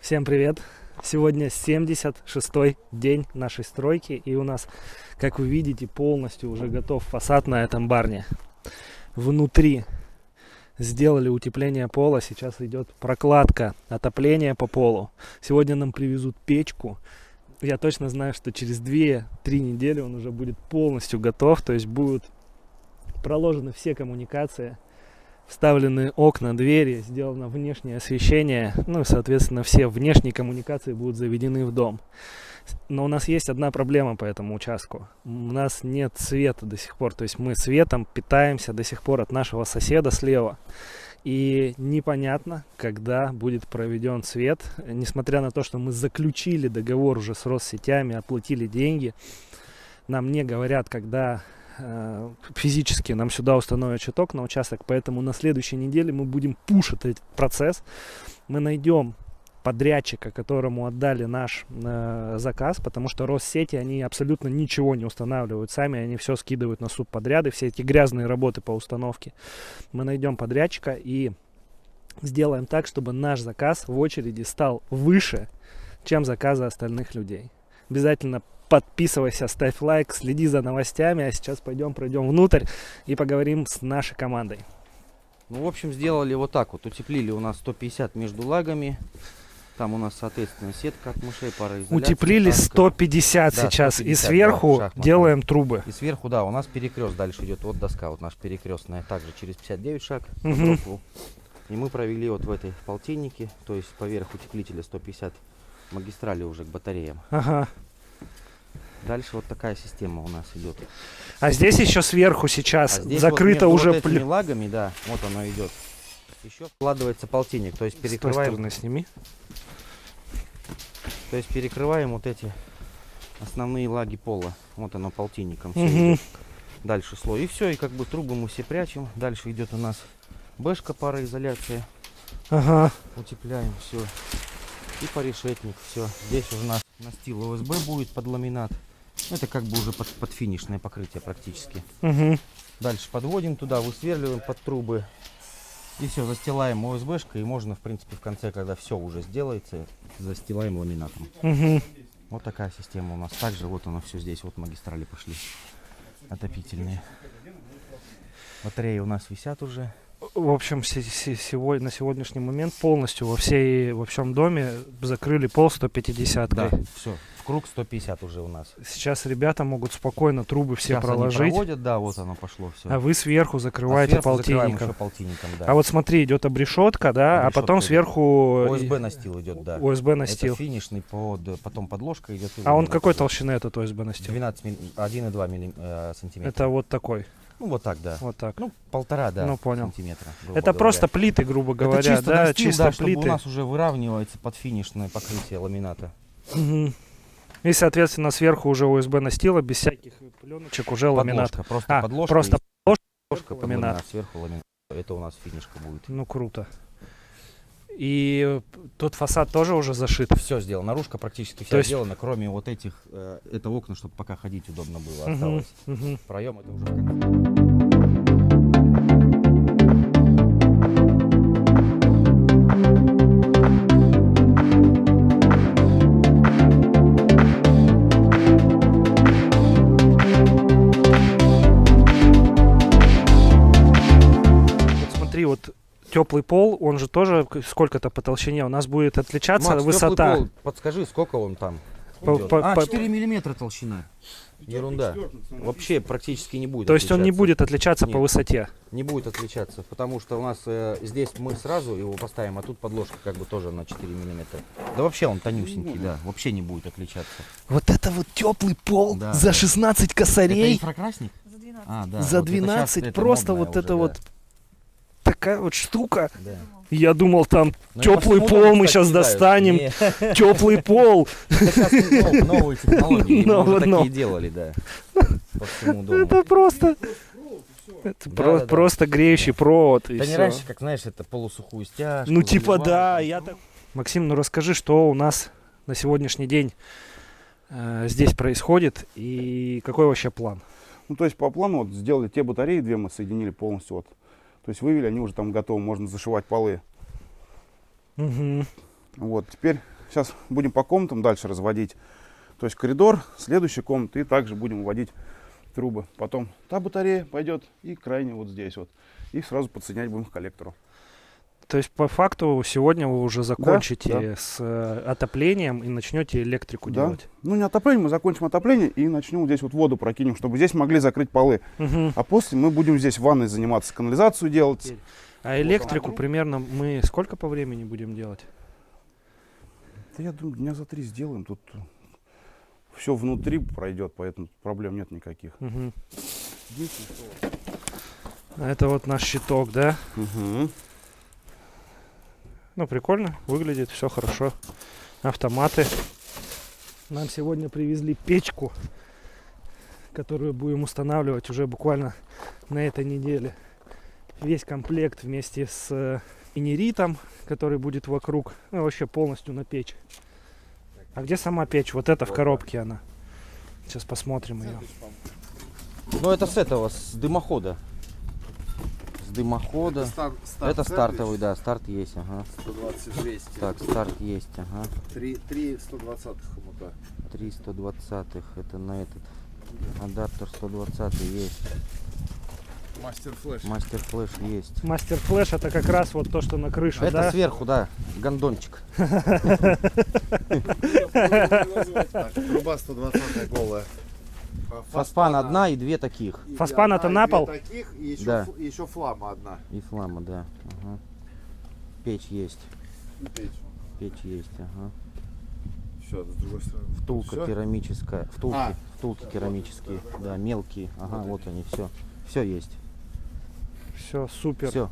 Всем привет! Сегодня 76-й день нашей стройки, и у нас, как вы видите, полностью уже готов фасад на этом барне. Внутри сделали утепление пола, сейчас идет прокладка, отопление по полу. Сегодня нам привезут печку. Я точно знаю, что через 2-3 недели он уже будет полностью готов, то есть будут проложены все коммуникации. Вставлены окна, двери, сделано внешнее освещение, ну и, соответственно, все внешние коммуникации будут заведены в дом. Но у нас есть одна проблема по этому участку. У нас нет света до сих пор, то есть мы светом питаемся до сих пор от нашего соседа слева. И непонятно, когда будет проведен свет, несмотря на то, что мы заключили договор уже с Россетями, оплатили деньги, нам не говорят, когда физически нам сюда установят щиток на участок, поэтому на следующей неделе мы будем пушить этот процесс. Мы найдем подрядчика, которому отдали наш заказ, потому что Россети, они абсолютно ничего не устанавливают сами, они все скидывают на субподряды, все эти грязные работы по установке. Мы найдем подрядчика и сделаем так, чтобы наш заказ в очереди стал выше, чем заказы остальных людей. Обязательно подписывайся, ставь лайк, следи за новостями. А сейчас пройдем внутрь и поговорим с нашей командой. Ну, в общем, сделали вот так вот. Утеплили у нас 150 между лагами. Там у нас, соответственно, сетка от мышей, пароизоляция. Утеплили 150 да, сейчас. 150, и сверху да, делаем трубы. И сверху, да, у нас перекрест дальше идет. Вот доска, вот наша перекрестная. Также через 59 шаг. И мы провели вот в этой полтиннике. То есть поверх утеплителя 150 магистрали уже к батареям. Ага. Дальше вот такая система у нас идет. А здесь еще сверху сейчас закрыто вот уже вот этими лагами, да, вот оно идет. Еще вкладывается полтинник, то есть перекрываем. Сними. То есть перекрываем вот эти основные лаги пола. Вот оно полтинником. Все идет. Дальше слой. И все, и как бы трубы мы все прячем. Дальше идет у нас бэшка, пароизоляция. Ага. Утепляем все. И порешетник, все. Здесь уже у нас настил ОСБ будет под ламинат. Это как бы уже под финишное покрытие практически. Дальше подводим туда, высверливаем под трубы. И все, застилаем ОСБшкой. И можно, в принципе, в конце, когда все уже сделается, застилаем ламинатом. Вот такая система у нас. Также вот оно все здесь, вот магистрали пошли. Отопительные. Батареи у нас висят уже. В общем, на сегодняшний момент полностью во всем доме закрыли пол 150. Да, все. В круг 150 уже у нас. Сейчас ребята могут спокойно трубы все сейчас проложить. Они проводят, да, вот оно пошло все. А вы сверху закрываете полтинником. Да. А вот смотри, идет обрешетка, да, а потом идет. Сверху ОСБ настил идет, да. ОСБ настил. Это финишный потом подложка идет. А он какой толщины этот ОСБ настил? 1,2 сантиметра. Это вот такой. Ну вот так, да. Вот так. Ну 1,5, да, ну, понял. сантиметра. Это просто плиты, грубо говоря, это чисто да, настил, чисто да, плиты. чтобы у нас уже выравнивается под финишное покрытие ламината. И, соответственно, сверху уже ОСБ настила, без всяких пленочек, уже ламинат. Просто подложка. Просто подложка, ламинат. Сверху ламинат. Это у нас финишка будет. Ну, круто. И тут фасад тоже уже зашит? Все сделано. Наружка практически вся сделана, кроме вот этих, это окна, чтобы пока ходить удобно было, осталось. Проем это уже... Вот теплый пол, он же тоже сколько-то по толщине у нас будет отличаться. Макс, высота. Пол, подскажи, сколько он там? 4 миллиметра толщина. Ерунда. Вообще практически не будет. То есть он не будет отличаться по высоте? Не будет отличаться, потому что у нас здесь мы сразу его поставим, а тут подложка как бы тоже на 4 миллиметра. Да вообще он тонюсенький, да, вообще не будет отличаться. Вот это вот теплый пол, да, за 16 косарей. Это инфракрасник? За 12. Да, за 12 вот просто вот это вот. Такая вот штука. Да. Я думал, там теплый пол мы сейчас достанем. Теплый пол. Сейчас новые технологии. Мы уже такие делали, да. По всему дому. Это просто... Это просто греющий провод. Да не раньше, как знаешь, это полусухую стяжку. Ну типа да. Максим, ну расскажи, что у нас на сегодняшний день здесь происходит и какой вообще план? Ну то есть по плану вот сделали те батареи, 2 мы соединили полностью вот. То есть вывели, они уже там готовы, можно зашивать полы. Вот, теперь Сейчас будем по комнатам дальше разводить. То есть коридор, следующая комната, и также будем вводить трубы. Потом та батарея пойдет и крайне вот здесь вот. И сразу подсоединять будем к коллектору. То есть по факту сегодня вы уже закончите да. с отоплением и начнете электрику Да. делать? Ну не отопление, мы закончим отопление и начнем здесь вот воду прокинем, чтобы здесь могли закрыть полы. Мгм. А после мы будем здесь в ванной заниматься, канализацию делать. А электрику примерно мы сколько по времени будем делать? Да, я думаю, дня за 3 сделаем. Тут все внутри пройдет, поэтому проблем нет никаких. Мгм. А это вот наш щиток, да? Угу. Ну, прикольно, выглядит, все хорошо. Автоматы. Нам сегодня привезли печку, которую будем устанавливать уже буквально на этой неделе. Весь комплект вместе с инеритом, который будет вокруг. Ну, вообще полностью на печь. А где сама печь? Вот это в коробке она. Сейчас посмотрим ее. Ну это с этого, с дымохода. С дымохода. Это стартовый, да, старт есть, ага. 120-200. Так, старт есть, ага. 3 120-х хомута. 3 120-х, это на этот. Адаптер 120 есть. Мастер флеш. Мастер флеш есть. Мастер флеш это как раз вот то, что на крышу, Это да? сверху, да, гондончик. Труба 120 голая. Фоспан одна и две таких. Фоспан это на пол? Таких, и еще, Да. еще флама одна. И флама, да. Ага. Печь есть. Печь есть, ага. Все, с другой стороны. Втулка Всё? керамическая. Втулки, А. втулки керамические. Да, мелкие. Ага, вот они, все. Все есть. Все, супер. Все.